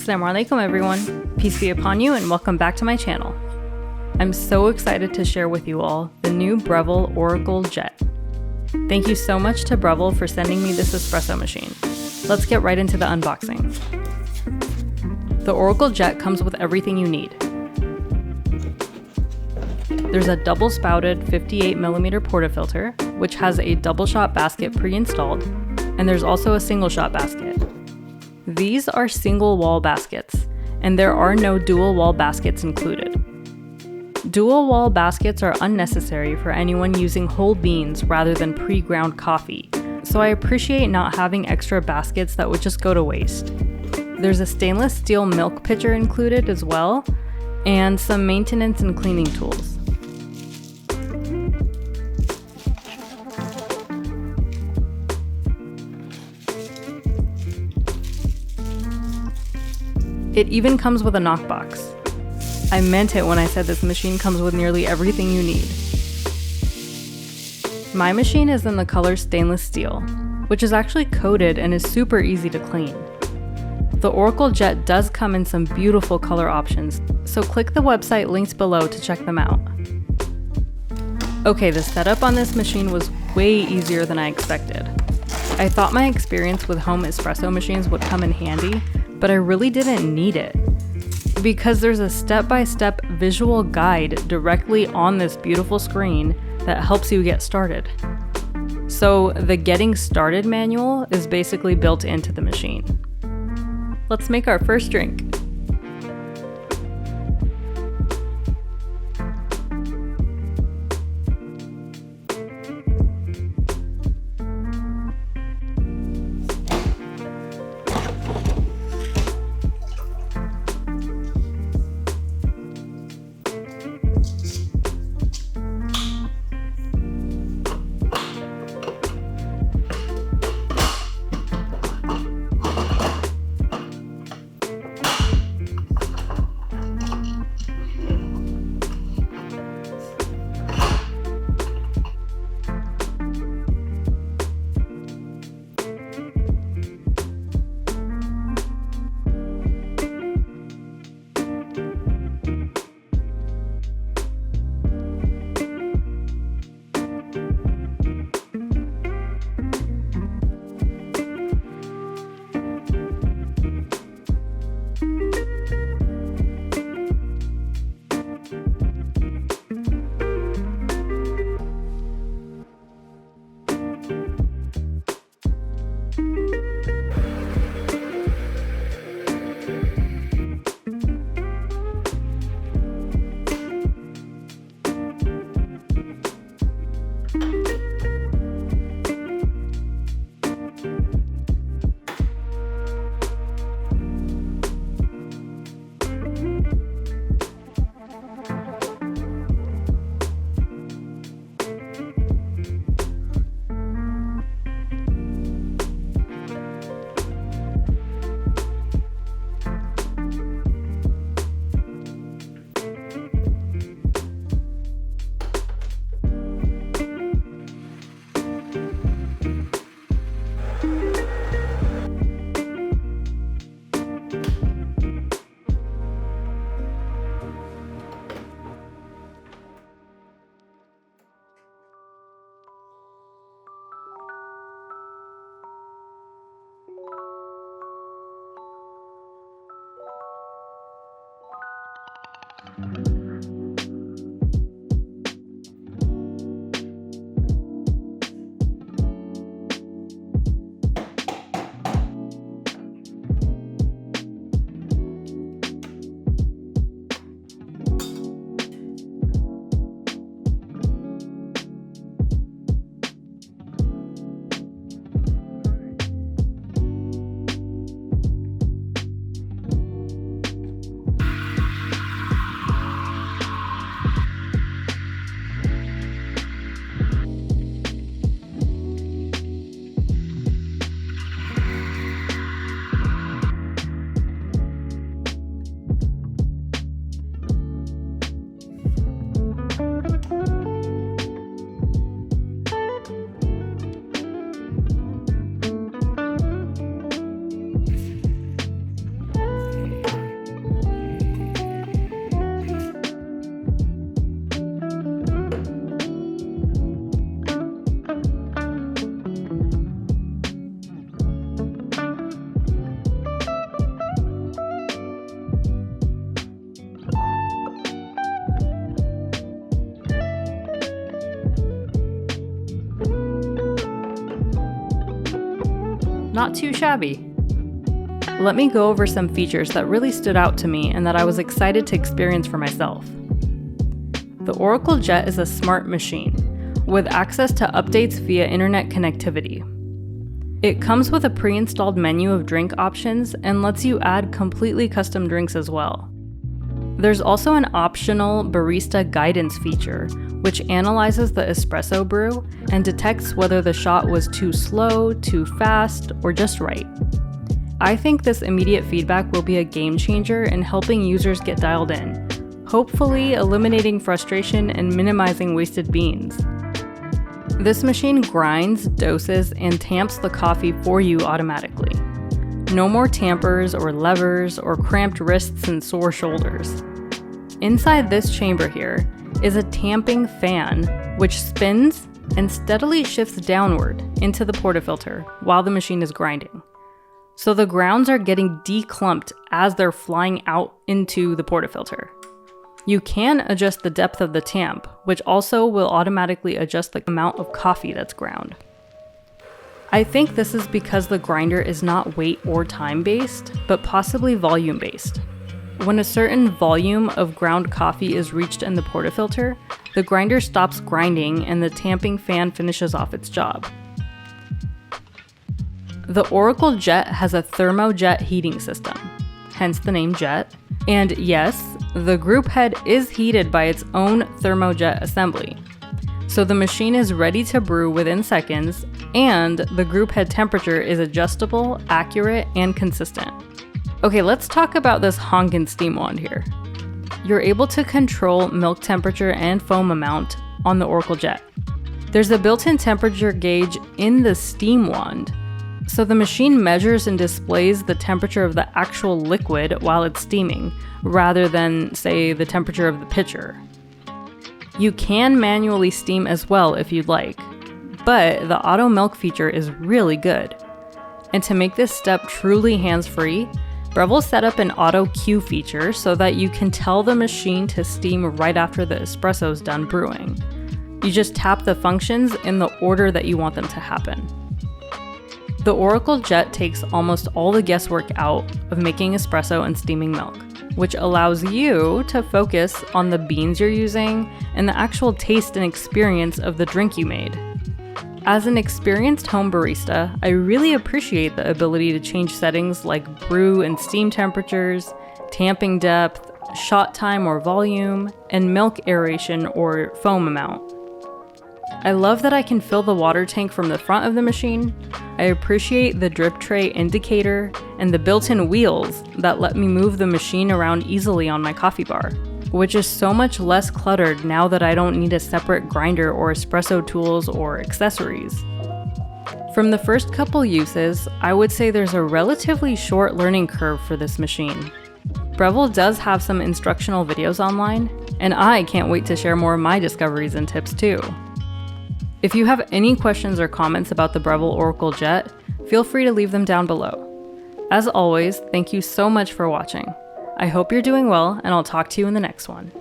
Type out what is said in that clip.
Assalamu alaikum everyone, peace be upon you and welcome back to my channel. I'm so excited to share with you all the new Breville Oracle Jet. Thank you so much to Breville for sending me this espresso machine. Let's get right into the unboxing. The Oracle Jet comes with everything you need. There's a double spouted 58mm portafilter, which has a double shot basket pre-installed, and there's also a single shot basket. These are single wall baskets, and there are no dual wall baskets included. Dual wall baskets are unnecessary for anyone using whole beans rather than pre-ground coffee, so I appreciate not having extra baskets that would just go to waste. There's a stainless steel milk pitcher included as well, and some maintenance and cleaning tools. It even comes with a knockbox. I meant it when I said this machine comes with nearly everything you need. My machine is in the color stainless steel, which is actually coated and is super easy to clean. The Oracle Jet does come in some beautiful color options, so click the website linked below to check them out. Okay, the setup on this machine was way easier than I expected. I thought my experience with home espresso machines would come in handy, but I really didn't need it, because there's a step-by-step visual guide directly on this beautiful screen that helps you get started. So the Getting Started manual is basically built into the machine. Let's make our first drink. Not too shabby. Let me go over some features that really stood out to me and that I was excited to experience for myself. The Oracle Jet is a smart machine with access to updates via internet connectivity. It comes with a pre-installed menu of drink options and lets you add completely custom drinks as well. There's also an optional barista guidance feature, which analyzes the espresso brew and detects whether the shot was too slow, too fast, or just right. I think this immediate feedback will be a game changer in helping users get dialed in, hopefully eliminating frustration and minimizing wasted beans. This machine grinds, doses, and tamps the coffee for you automatically. No more tampers or levers or cramped wrists and sore shoulders. Inside this chamber here is a tamping fan, which spins and steadily shifts downward into the portafilter while the machine is grinding. So the grounds are getting declumped as they're flying out into the portafilter. You can adjust the depth of the tamp, which also will automatically adjust the amount of coffee that's ground. I think this is because the grinder is not weight or time based, but possibly volume based. When a certain volume of ground coffee is reached in the portafilter, the grinder stops grinding and the tamping fan finishes off its job. The Oracle Jet has a thermojet heating system, hence the name Jet, and yes, the group head is heated by its own thermojet assembly. So the machine is ready to brew within seconds, and the group head temperature is adjustable, accurate, and consistent. Okay, let's talk about this honkin' steam wand here. You're able to control milk temperature and foam amount on the Oracle Jet. There's a built-in temperature gauge in the steam wand, so the machine measures and displays the temperature of the actual liquid while it's steaming, rather than, say, the temperature of the pitcher. You can manually steam as well if you'd like, but the auto milk feature is really good. And to make this step truly hands-free, Breville set up an auto cue feature so that you can tell the machine to steam right after the espresso's done brewing. You just tap the functions in the order that you want them to happen. The Oracle Jet takes almost all the guesswork out of making espresso and steaming milk, which allows you to focus on the beans you're using and the actual taste and experience of the drink you made. As an experienced home barista, I really appreciate the ability to change settings like brew and steam temperatures, tamping depth, shot time or volume, and milk aeration or foam amount. I love that I can fill the water tank from the front of the machine. I appreciate the drip tray indicator and the built-in wheels that let me move the machine around easily on my coffee bar, which is so much less cluttered now that I don't need a separate grinder or espresso tools or accessories. From the first couple uses, I would say there's a relatively short learning curve for this machine. Breville does have some instructional videos online, and I can't wait to share more of my discoveries and tips too. If you have any questions or comments about the Breville Oracle Jet, feel free to leave them down below. As always, thank you so much for watching. I hope you're doing well, and I'll talk to you in the next one.